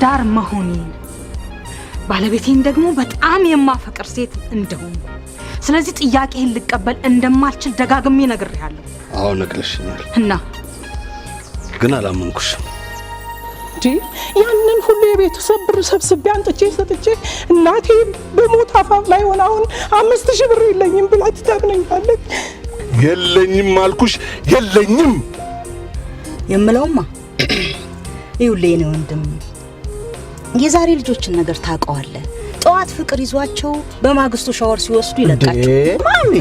ባለትዳር መሆኔ ባለቤቴን ደግሞ በጣም የማፈቅር ሴት እንደሆነ ስለዚህ ጥያቄህን ልቀበል እንደማልችል ደጋግሜ ነግሬሃለሁ። አዎ ነግረሽኛል እና ግን አላመንኩሽም። ያንን ሁሉ የቤተሰብ ብር ሰብስቤ አንጥቼ ሰጥቼ እናቴ በሞት አፋፍ ላይ ሆና አሁን 5000 ብር የለኝም ብላ ትታምነኛለች። የለኝም አልኩሽ የለኝም የምለውማ ይውልኝ ነው ወንድም የዛሬ ልጆችን ነገር ታውቀዋለህ። ጠዋት ፍቅር ይዟቸው በማግስቱ ሻወር ሲወስዱ ይለቃቸው ማሚ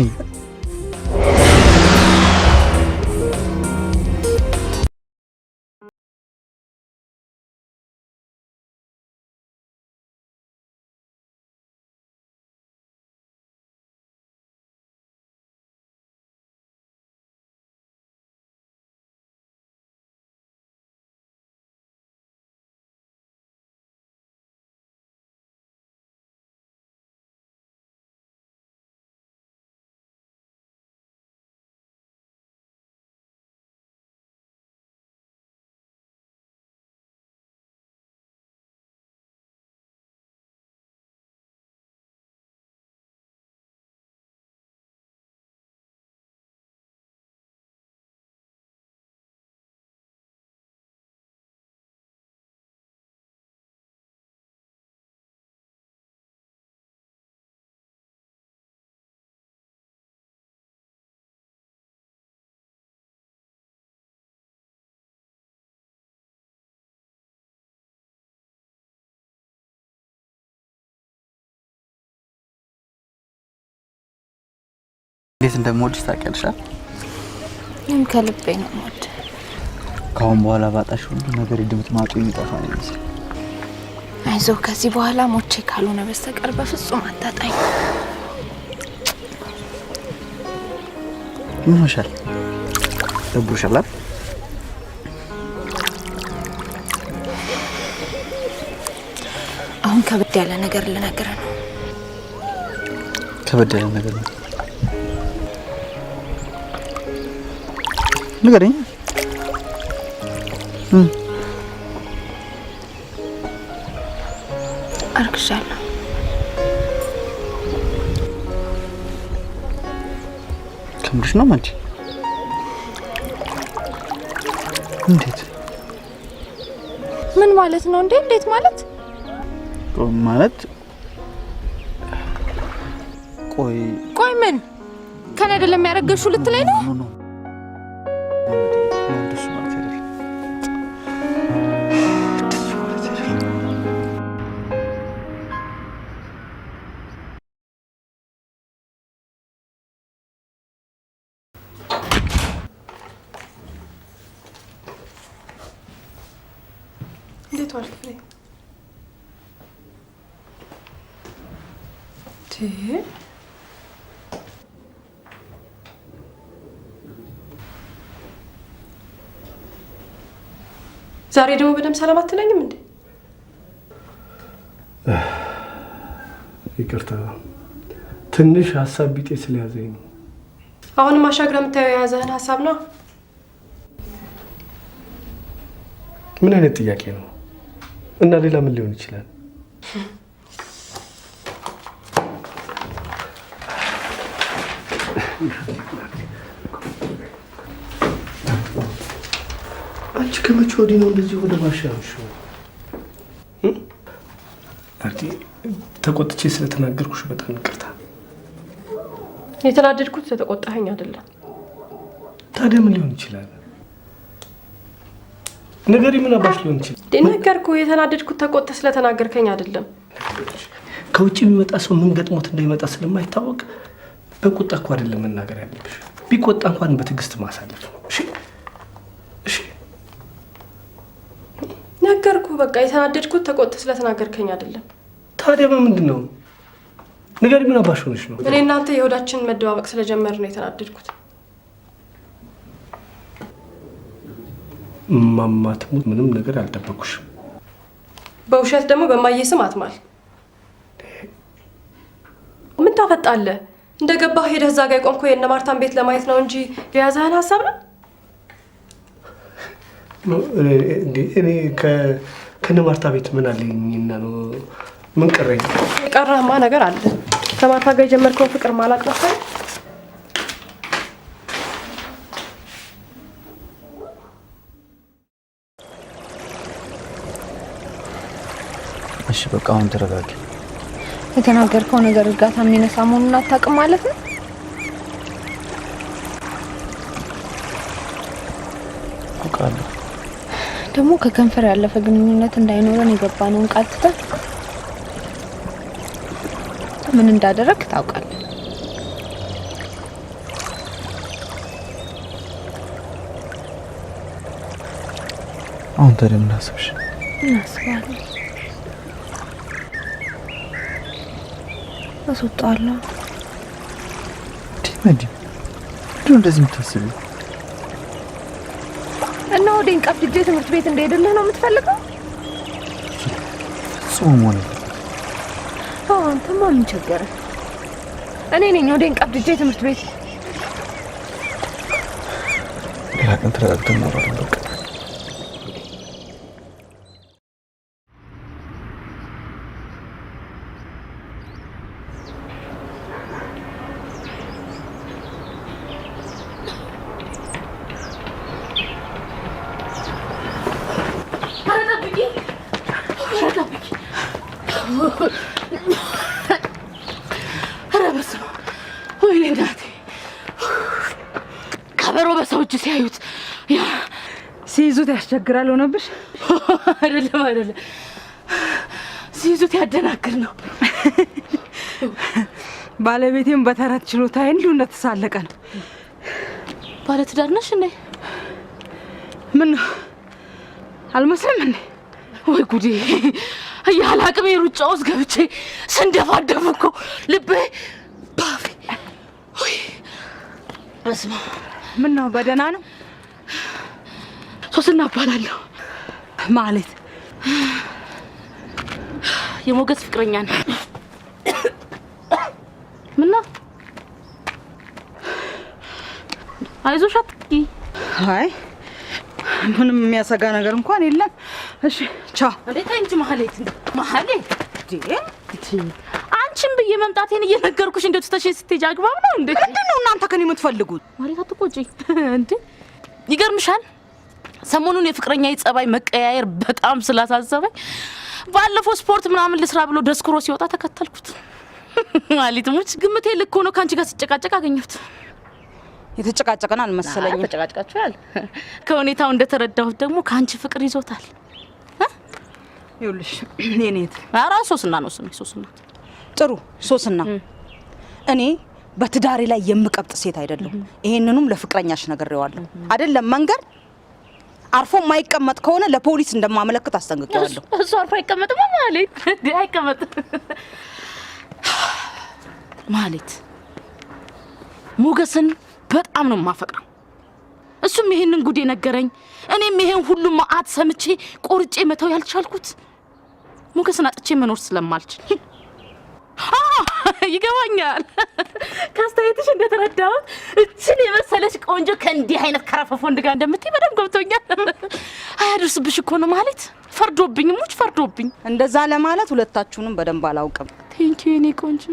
እንዴት እንደምወድሽ ታውቂያለሽ? እኔም ከልቤ ነው የምወድ። ካሁን በኋላ ባጣሽ ሁሉ ነገር ድምጥ ማጡ የሚጠፋ ነው የሚመስለው። አይዞህ ከዚህ በኋላ ሞቼ ካልሆነ በስተቀር በፍጹም አታጣኝ። ምን ሆነሻል? ደብሮሻል አይደል? አሁን ከበድ ያለ ነገር ልነግርህ ነው። ከበድ ያለ ነገር ነው? ንገረኝ። አርግሻለሁ። ከምርሽ ነው አንቺ? እንዴት? ምን ማለት ነው እንዴ? እንዴት ማለት? ማለት ቆይ ምን ከኔ አይደለም ያረገሽው ልትለኝ ነው? እንዴት ዋልክ ፍሬ? ዛሬ ደግሞ በደም ሰላም አትለኝም እንዴ? ይቅርታ ትንሽ ሀሳብ ቢጤ ስለያዘኝ ነው። አሁንም አሻግራ የምታየው የያዘህን ሀሳብ ነው? ምን አይነት ጥያቄ ነው? እና ሌላ ምን ሊሆን ይችላል? አንቺ ከመቼ ወዲህ ነው እንደዚህ ወደ ባሻሽ? አርቲ ተቆጥቼ ስለተናገርኩሽ በጣም ይቅርታ። የተናደድኩት ስለተቆጣኸኝ አይደለም። ታዲያ ምን ሊሆን ይችላል? ነገሪ ምን አባሽ ሊሆን ይችላል? ነገርኩህ። የተናደድኩት ተቆጥተህ ስለተናገርከኝ አይደለም። ከውጪ የሚመጣ ሰው ምን ገጥሞት እንደሚመጣ ስለማይታወቅ በቁጣ እኮ አይደለም መናገር ያለብሽ። ቢቆጣ እንኳን በትዕግስት ማሳለፍ ነው። እሺ እሺ። ነገርኩህ። በቃ የተናደድኩት ተቆጥተህ ስለተናገርከኝ አይደለም። ታዲያ ምንድን ነው? ነገሪ ምን አባሽ ሆነሽ ነው? እኔ እናንተ የሆዳችንን መደባበቅ ስለጀመር ነው የተናደድኩት። ማማትሙት ምንም ነገር አልደበኩሽ። በውሸት ደግሞ በማየ ስም አትማል። ምን ታፈጣለህ? እንደገባህ ሄደህ እዛ ጋ የቆምኩ የእነ ማርታን ቤት ለማየት ነው እንጂ የያዘህን ሀሳብ ነው። እኔ ከነ ማርታ ቤት ምን አለኝና ነው? ምን ቀረኝ? የቀረህማ ነገር አለ። ከማርታ ጋር የጀመርከውን ፍቅር ማላቅ መሰለኝ። እሺ በቃ አሁን ተረጋጊ። የተናገርከው ነገር እርጋታ የሚነሳ መሆኑን አታውቅም ማለት ነው? አውቃለሁ። ደግሞ ከከንፈር ያለፈ ግንኙነት እንዳይኖረን የገባነውን ቃል ትተህ ምን እንዳደረግክ ታውቃለህ። አሁን ታዲያ ምን አሰብሽ? እናስባለን። አስወጣለሁ። ዲመዲ ምንድነው እንደዚህ የምታስቢው? እና ወዴን ቀብድጄ ትምህርት ቤት እንደሄድልህ ነው የምትፈልገው? ጽሙ ሆነ። አንተማ ምን ቸገረ? እኔ ነኝ ወዴን ቀብድጄ ትምህርት ቤት። ሌላ ቀን ተረጋግተን እናወራለን በቃ። ወይኔ እናቴ ከበሮ በሰው እጅ ሲያዩት ሲይዙት ያስቸግራል ሆነብሽ? አይደለም ሲይዙት ያደናግር ነው። ባለቤቴም በተረት ችሎታዬ እንዲሁ እንደተሳለቀ ነው። ባለ ትዳር ነሽ እንዴ? ምን አልመስልም እንዴ? ወይ ጉዴ! ያለ አቅሜ ሩጫ ውስጥ ገብቼ ስንደፋደፍ እኮ ልቤ ባፌ። ወይ አስማ ምን ነው? በደህና ነው? ሶስና እባላለሁ። ማለት የሞገስ ፍቅረኛ ነኝ። ምን ነው? አይዞሽ አትቂ። አይ ምንም የሚያሰጋ ነገር እንኳን የለም። እሺ ቻው። እንዴት አንቺ ማህሌት አንቺን ብዬ መምጣቴን እየነገርኩሽ እንደው ተተሽ ስትሄጂ አግባብ ነው እንዴ? ምንድነው እናንተ ከኔ የምትፈልጉት? ማለት አትቆጪ እንዴ? ይገርምሻል ሰሞኑን የፍቅረኛ ጸባይ መቀያየር በጣም ስላሳሰበኝ ባለፈው ስፖርት ምናምን ልስራ ብሎ ደስክሮ ሲወጣ ተከተልኩት። ማለት ሙች ግምቴ ልክ ሆኖ ካንቺ ጋር ሲጨቃጨቅ አገኘሁት። የተጨቃጨቀን አልመሰለኝም። ተጨቃጨቃችኋል? ከሁኔታው እንደተረዳሁት ደግሞ ካንቺ ፍቅር ይዞታል። ይኸውልሽ የኔት አራስ ሶስና ነው ስሜ። ሶስና ጥሩ ሶስና። እኔ በትዳሬ ላይ የምቀብጥ ሴት አይደለሁም። ይሄንንም ለፍቅረኛሽ ነግሬዋለሁ። አይደለም መንገር አርፎ የማይቀመጥ ከሆነ ለፖሊስ እንደማመለክት አስጠንቅቄዋለሁ። እሱ አርፎ አይቀመጥም ማለት አይቀመጥ ማለት ሞገስን በጣም ነው የማፈቅረው። እሱም ይሄንን ጉዴ ነገረኝ። እኔም ይሄን ሁሉ ማአት ሰምቼ ቆርጬ መተው ያልቻልኩት ሞገስን አጥቼ መኖር ስለማልችል። ይገባኛል። ካስተያየትሽ እንደተረዳሁት እችን የመሰለሽ ቆንጆ ከእንዲህ አይነት ከረፈፎ ወንድ ጋር እንደምትይ በደንብ ገብቶኛል። አያደርስብሽ እኮ ነው ማለት ፈርዶብኝ፣ ሙች ፈርዶብኝ። እንደዛ ለማለት ሁለታችሁንም በደንብ አላውቅም። ቴንኪው የኔ ቆንጆ።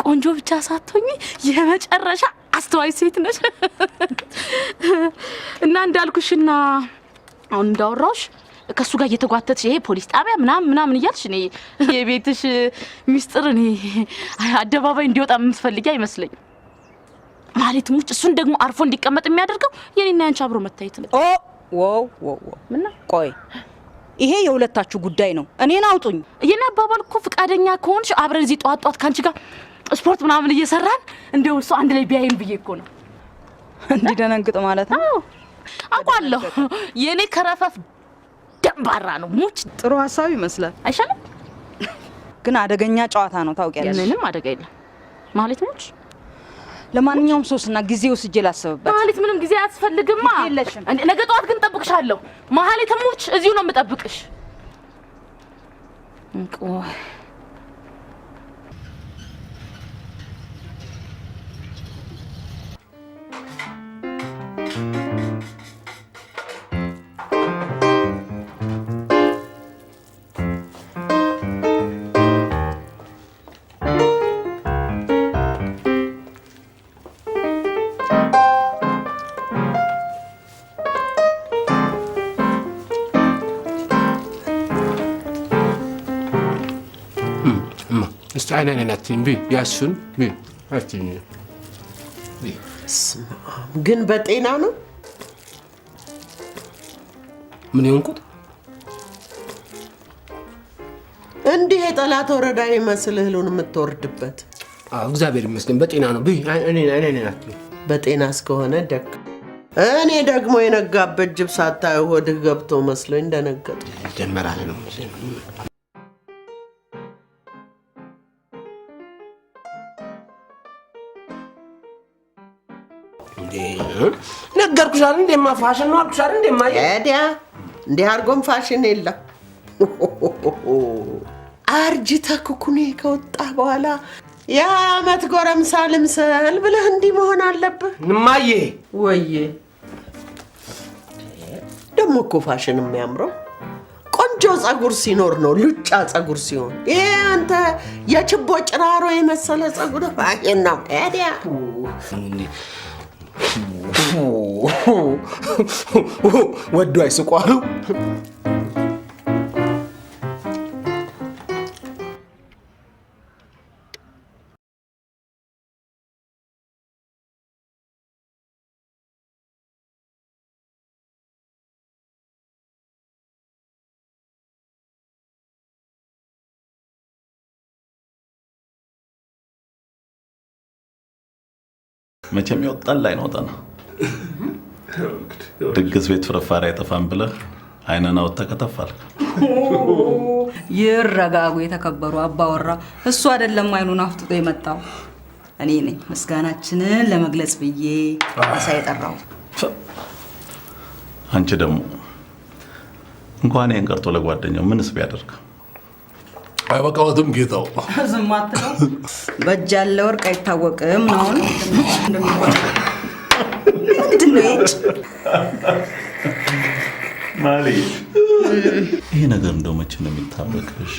ቆንጆ ብቻ ሳትሆኚ የመጨረሻ አስተዋይ ሴት ነሽ። እና እንዳልኩሽና አሁን እንዳወራሽ ከሱ ጋር እየተጓተትሽ ይሄ ፖሊስ ጣቢያ ምናምን እያልሽ እኔ የቤትሽ ሚስጥር እኔ አደባባይ እንዲወጣ የምትፈልጊ አይመስለኝም። ማለት ሙጭ እሱን ደግሞ አርፎ እንዲቀመጥ የሚያደርገው የኔና ያንቺ አብሮ መታየት ነው። ኦ ምና ቆይ ይሄ የሁለታችሁ ጉዳይ ነው። እኔን አውጡኝ። የኔ አባባል እኮ ፍቃደኛ ከሆንሽ አብረን እዚህ ጧት ካንቺ ጋር ስፖርት ምናምን እየሰራን እንደው እሱ አንድ ላይ ቢያይን ብዬ እኮ ነው። እንዲደነግጥ ማለት ነው። አውቃለሁ የኔ ከረፈፍ ደንባራ ነው። ሙች ጥሩ ሐሳብ ይመስላል። አይሻልም? ግን አደገኛ ጨዋታ ነው ታውቂያለሽ። ምንም አደጋ የለም ማለት ሙች። ለማንኛውም ሶስና ጊዜ ወስጄ ላስብበት። ማለት ምንም ጊዜ አያስፈልግማ። ነገ ጧት ግን ጠብቅሻለሁ። ማለት ሙች እዚሁ ነው የምጠብቅሽ። ቆይ aynen atayım bir yazsın bir atayım. ግን በጤና ነው ምን ይሆንኩት እንዲህ የጠላት ወረዳ ይመስል እህሉን የምትወርድበት እግዚአብሔር ይመስገን በጤና ነው ብይ እኔ በጤና እስከሆነ ደግ እኔ ደግሞ የነጋበት ጅብ ሳታዩ ወድህ ገብቶ መስሎኝ እንደነገጡ ጀመራለ ነው ነገርኩሽ አይደል እንደማ ፋሽን ነው አልኩሽ አይደል እንደማ ያዲያ እንዴ አርጎም ፋሽን የለም አርጅተህ ኩኩኔ ከወጣ በኋላ የዓመት ጎረምሳ ልምሰል ብለህ እንዲህ መሆን አለብህ እማዬ ወዬ ደግሞ እኮ ፋሽን የሚያምረው ቆንጆ ጸጉር ሲኖር ነው ሉጫ ጸጉር ሲሆን ይሄ አንተ የችቦ ጭራሮ የመሰለ ጸጉር ፋሽን ነው ያዲያ ወዶ አይስቋሉ መቼም ይወጣል ላይ ነው ታና ድግስ ቤት ፍርፋሪ አይጠፋም ብለህ አይነን አውጥተህ ከተፋልክ ይረጋጉ የተከበሩ አባወራ እሱ አይደለም አይኑን አፍጥጦ የመጣው እኔ ነኝ ምስጋናችንን ለመግለጽ ብዬ አሳይጠራው አንቺ ደግሞ እንኳን ይሄን ቀርቶ ለጓደኛው ምንስ ቢያደርግ አይበቃውም ጌታው ዝም አትለው በእጅ ያለ ወርቅ አይታወቅም ነው ምንድን ነው ማሊ ይሄ ነገር እንደው መቼ ነው የሚታወቅሽ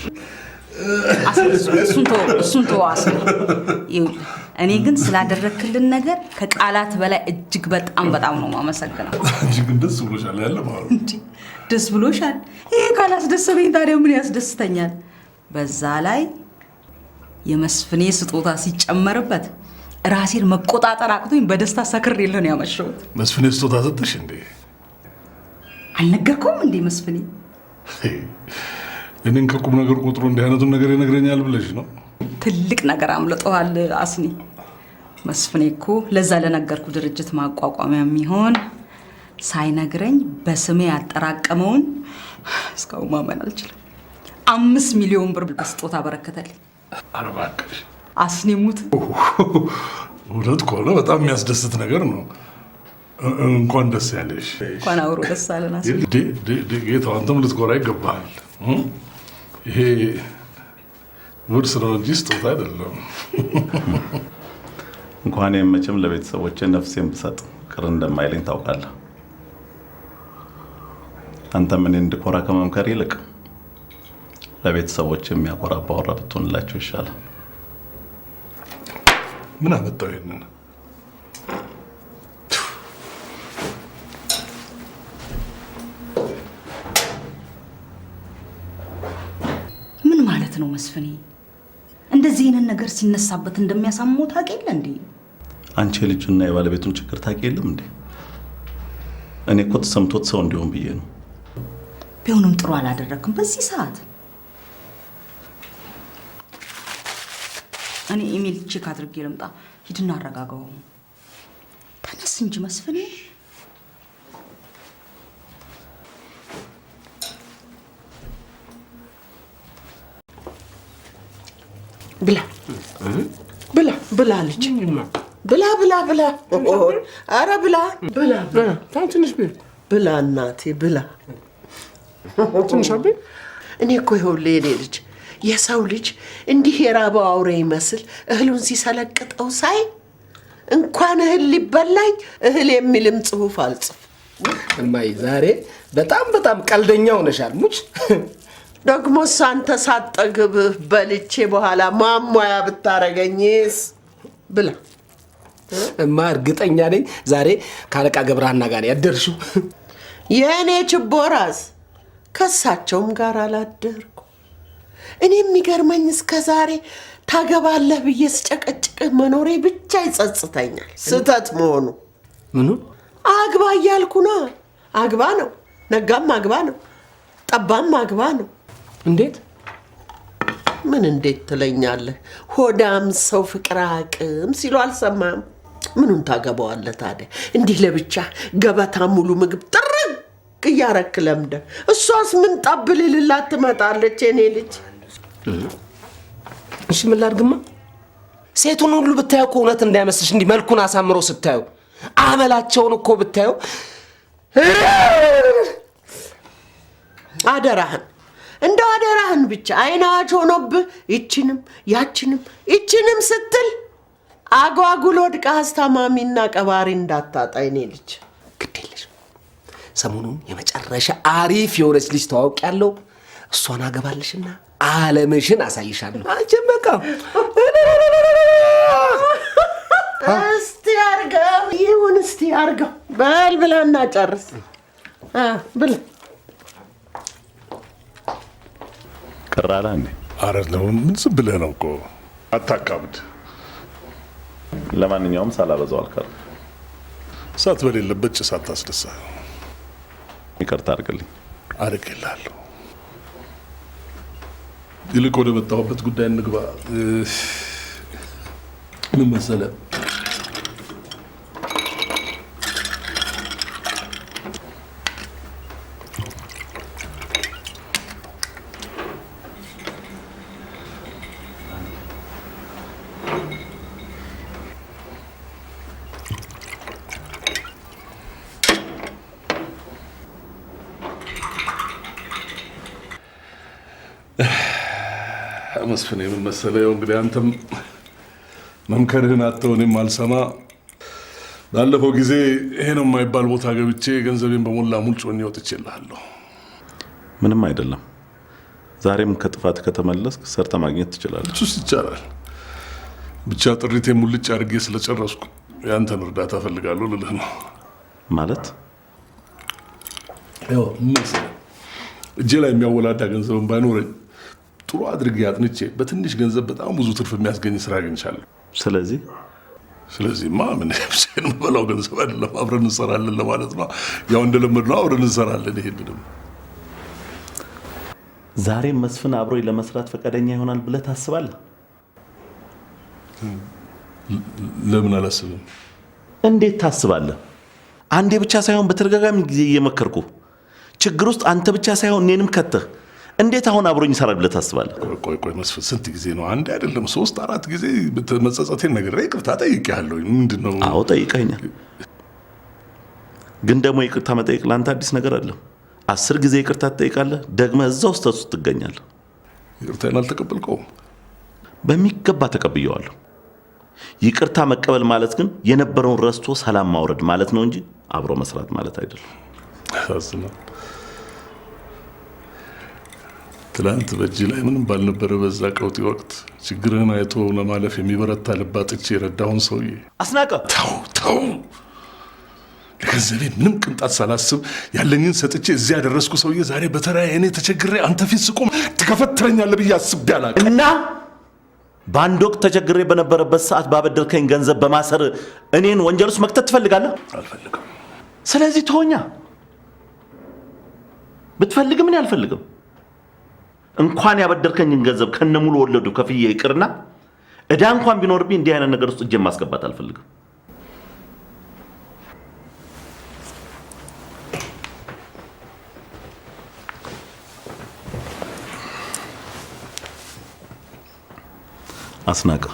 እሱን ተዋስ እኔ ግን ስላደረክልን ነገር ከቃላት በላይ እጅግ በጣም ነው ማመሰግነው እጅግ ደስ ብሎሻል ያለ ማለት እንዴ ደስ ብሎሻል ይሄ ካላስደሰተኝ ታዲያ ምን ያስደስተኛል በዛ ላይ የመስፍኔ ስጦታ ሲጨመርበት ራሴን መቆጣጠር አቅቶኝ በደስታ ሰክሬ ነው ያመሸው መስፍኔ ስጦታ ሰጥሽ እንዴ አልነገርኩም እንዴ መስፍኔ እኔን ከቁም ነገር ቁጥሩ እንዲህ አይነቱን ነገር ይነግረኛል ብለሽ ነው ትልቅ ነገር አምልጦሃል አስኒ መስፍኔ እኮ ለዛ ለነገርኩ ድርጅት ማቋቋሚያ የሚሆን ሳይነግረኝ በስሜ ያጠራቀመውን እስካሁን ማመን አልችልም 5 ሚሊዮን ብር በስጦታ በረከተልኝ አረባክሽ አስኒሙት ሁለት ኮሎ በጣም የሚያስደስት ነገር ነው እንኳን ደስ ያለሽ እንኳን አብሮ ደስ አለን አስኒ ጌታው አንተም ልትኮራ ይገባል ይሄ ውርስ ነው እንጂ ስጦታ አይደለም እንኳን የመቼም ለቤተሰቦቼ ነፍሴን ብሰጥ ቅር እንደማይለኝ ታውቃለህ አንተ ምን እንድኮራ ከመምከር ይልቅ ለቤተሰቦቼ የሚያኮራ ባወራ ብትሆንላቸው ይሻላል ምን አመጣው ይሄንን ምን ማለት ነው መስፍኔ እንደዚህ አይነት ነገር ሲነሳበት እንደሚያሳምመው ታውቂያለህ እንዴ አንቺ ልጅና የባለቤቱን ችግር ታውቂያለህ እንዴ እኔ እኮ ተሰምቶት ሰው እንዲሆን ብዬ ነው ቢሆንም ጥሩ አላደረክም በዚህ ሰዓት እኔ ኢሜል ቼክ አድርጌ ልምጣ ሂድና አረጋጋው ተነስ እንጂ መስፍኔ ብላ ልጅ ብላ አረ ብላ ትንሽ ብላ እናቴ ብላ ትንሽ አቤ እኔ እኮ ይኸውልህ የኔ ልጅ የሰው ልጅ እንዲህ የራበው አውሬ ይመስል እህሉን ሲሰለቅጠው ሳይ እንኳን እህል ሊበላኝ እህል የሚልም ጽሑፍ አልጽፍ እማዬ ዛሬ በጣም ቀልደኛ ሆነሻል ሙች ደግሞ ሳንተ ሳጠግብ በልቼ በኋላ ማሟያ ብታረገኝስ ብላ እማ እርግጠኛ ነኝ ዛሬ ካለቃ ገብረሃና ጋር ያደርሽው የኔ ችቦ ራስ ከሳቸውም ጋር አላደርኩ እኔ የሚገርመኝ እስከ ዛሬ ታገባለህ ብዬ ስጨቀጭቅህ መኖሬ ብቻ ይጸጽተኛል። ስተት መሆኑ ምኑ አግባ እያልኩና አግባ ነው። ነጋም አግባ ነው። ጠባም አግባ ነው። እንዴት ምን እንዴት ትለኛለህ? ሆዳም ሰው ፍቅር አቅም ሲሉ አልሰማም? ምኑን ታገባዋለህ ታዲያ? እንዲህ ለብቻ ገበታ ሙሉ ምግብ ጥርቅ እያረክ ለምደህ እሷስ ምን ጠብል ልላት ትመጣለች? የኔ ልጅ እሺ ምን ላድርግማ? ሴቱን ሁሉ ብታየው እኮ እውነት እንዳይመስልሽ እንዲህ መልኩን አሳምሮ ስታየው አመላቸውን እኮ ብታየው አደራህን እንደው አደራህን ብቻ አይናዋች ሆኖብህ ይችንም ስትል አጓጉል ወድቃ አስታማሚና ቀባሪ እንዳታጣ የኔ ልጅ። ግድ የለሽ ሰሞኑን የመጨረሻ አሪፍ የሆነች ልጅ ተዋውቅ ያለው እሷን አገባልሽና ዓለምሽን አሳይሻለሁ። አንቺም በቃ እስቲ አርገው ይሁን እስቲ አርገው በል ብላና ጨርስ ብላ ቀራላ እንዴ? አረለው ምን ዝም ብለህ ነው እኮ አታካብድ። ለማንኛውም ሳላበዛው አልቀርም። እሳት በሌለበት ጭስ አታስነሳ። ይቅርታ አድርግልኝ። አድርግልሃለሁ። ይልቅ ወደ መጣሁበት ጉዳይ እንግባ። ምን መሰለህ መስፍን ምን መሰለህ እንግዲህ አንተም መምከርህን አጥተው እኔም አልሰማ ባለፈው ጊዜ ይሄ ነው የማይባል ቦታ ገብቼ ገንዘቤን በሞላ ሙልጮኝ ወጥቼልሃለሁ። ምንም አይደለም። ዛሬም ከጥፋት ከተመለስክ ሰርተ ማግኘት ትችላለህ። እሱስ ይቻላል። ብቻ ጥሪቴን ሙልጭ አድርጌ ስለጨረስኩ ያንተን እርዳታ ፈልጋለሁ ልልህ ነው። ማለት ያው መሰለህ እጄ ላይ የሚያወላዳ ገንዘብን ባይኖረኝ ጥሩ አድርጌ አጥንቼ በትንሽ ገንዘብ በጣም ብዙ ትርፍ የሚያስገኝ ስራ አግኝቻለሁ። ስለዚህማ ምን ብቻዬን የምበላው ገንዘብ አይደለም፣ አብረን እንሰራለን ለማለት ነው። ያው እንደለመድነው አብረን እንሰራለን። ይሄንንም ዛሬም መስፍን አብሮኝ ለመስራት ፈቃደኛ ይሆናል ብለህ ታስባለህ? ለምን አላስብም? እንዴት ታስባለህ? አንዴ ብቻ ሳይሆን በተደጋጋሚ ጊዜ እየመከርኩ ችግር ውስጥ አንተ ብቻ ሳይሆን እኔንም ከተህ እንዴት አሁን አብሮኝ ይሰራል ብለህ ታስባለህ? ቆይ መስፍን፣ ስንት ጊዜ ነው? አንድ አይደለም 3 4 ጊዜ መጸጸቴን ነግሬህ ይቅርታ ጠይቄሃለሁ። ምንድነው? አዎ ጠይቀኛል። ግን ደግሞ ይቅርታ መጠየቅ ለአንተ አዲስ ነገር አይደለም። 10 ጊዜ ይቅርታ ትጠይቃለህ፣ ደግመህ እዛው ስህተት ውስጥ ትገኛለህ። ይቅርታዬን አልተቀበልከውም? በሚገባ ተቀብየዋለሁ። ይቅርታ መቀበል ማለት ግን የነበረውን ረስቶ ሰላም ማውረድ ማለት ነው እንጂ አብሮ መስራት ማለት አይደለም። ያሳዝናል። ትላንት በእጅ ላይ ምንም ባልነበረ በዛ ቀውጢ ወቅት ችግርህን አይቶ ለማለፍ የሚበረታ ልብ አጥቼ የረዳሁን ሰውዬ አስናቀ። ተው ለገንዘቤ ምንም ቅንጣት ሳላስብ ያለኝን ሰጥቼ እዚያ ያደረስኩ ሰውዬ ዛሬ በተራዬ እኔ ተቸግሬ አንተ ፊት ስቆም ትከፈትረኛለህ ብዬ አስቤ አላውቅም። እና በአንድ ወቅት ተቸግሬ በነበረበት ሰዓት ባበደርከኝ ገንዘብ በማሰር እኔን ወንጀል ውስጥ መክተት ትፈልጋለህ? አልፈልግም። ስለዚህ ተወኛ። ብትፈልግም እኔ አልፈልግም። እንኳን ያበደርከኝን ገንዘብ ከነሙሉ ወለዱ ከፍዬ ይቅርና እዳ እንኳን ቢኖርብኝ እንዲህ አይነት ነገር ውስጥ እጄን ማስገባት አልፈልግም። አስናቀ፣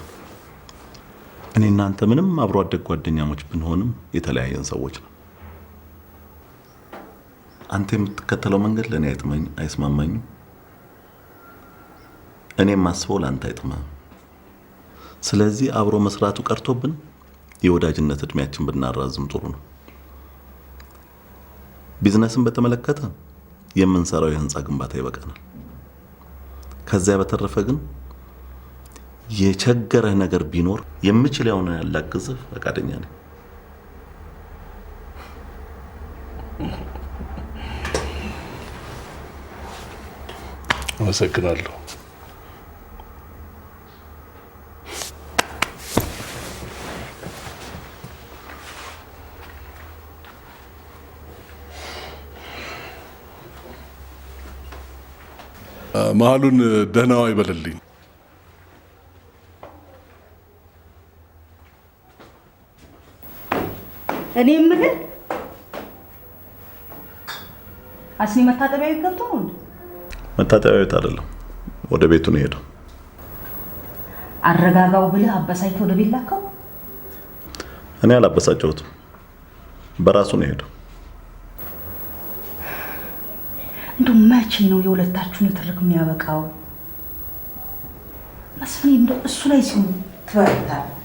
እኔ እናንተ ምንም አብሮ አደግ ጓደኛሞች ብንሆንም የተለያየን ሰዎች ነው። አንተ የምትከተለው መንገድ ለእኔ አይስማማኝም። እኔ ማስበው ለአንተ አይጥማም። ስለዚህ አብሮ መስራቱ ቀርቶብን የወዳጅነት እድሜያችን ብናራዝም ጥሩ ነው። ቢዝነስን በተመለከተ የምንሰራው የህንፃ ግንባታ ይበቃናል። ከዚያ በተረፈ ግን የቸገረህ ነገር ቢኖር የምችለውን ያላግዝህ ፈቃደኛ ነኝ። አመሰግናለሁ። መሀሉን ደህናዋ ይበልልኝ። እኔ የምልህ አስኒ መታጠቢያ ቤት ገብቶ ነው? መታጠቢያ ቤት አይደለም፣ ወደ ቤቱ ነው ሄደው። አረጋጋው ብለህ አበሳጭተህ ወደ ቤት ላከው? እኔ አላበሳጨሁትም፣ በራሱ ነው ሄደው። እንደው መቼ ነው የሁለታችሁን ንትርክ የሚያበቃው? መስፍኔ እንደው እሱ ላይ ሲሆን ትበረታለህ።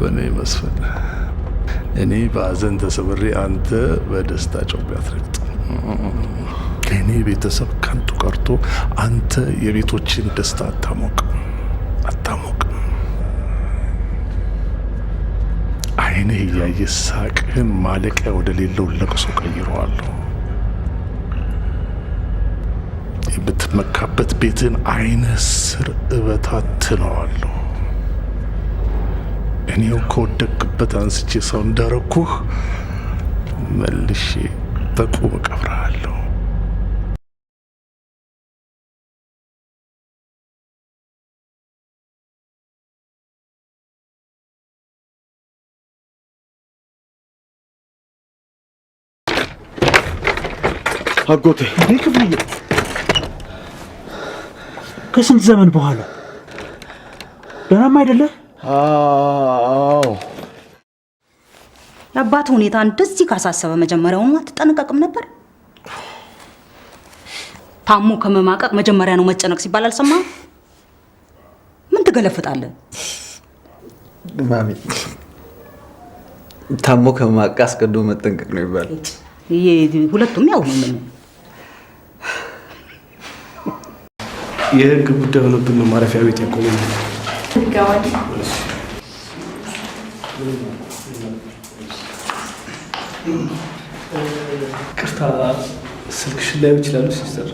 እኔ መስፍን፣ እኔ በአዘን ተሰብሬ አንተ በደስታ ጮቤ አትረግጥ። ለእኔ ቤተሰብ ከንቱ ቀርቶ አንተ የቤቶችን ደስታ አታሞቅም። አይንህ እያየ ሳቅህን ማለቂያ ወደ ሌለው ለቅሶ ቀይረዋለሁ። የምትመካበት ቤትን አይንህ ስር እበታትነዋለሁ። እኔው ከወደቅበት አንስቼ ሰው እንዳረኩህ መልሼ በቁም እቀብርሃለሁ። አጎቴ ክፍልዬ፣ ከስንት ዘመን በኋላ ደህናም አይደለህ? አዎ። የአባት ሁኔታ እንደዚህ ካሳሰበ መጀመሪያውኑ አትጠነቀቅም ነበር? ታሞ ከመማቀቅ መጀመሪያ ነው መጨነቅ ሲባል አልሰማህም? ምን ትገለፍጣለህ? ማሚ፣ ታሞ ከመማቀቅ አስቀድሞ መጠንቀቅ ነው ይባላል። ሁለቱም ያው ነው። የህግ ጉዳይ ሆነብን ነው ማረፊያ ቤት ያቆመኝ። ቅርታ፣ ስልክሽን ላይ ይችላሉ ሲስተር?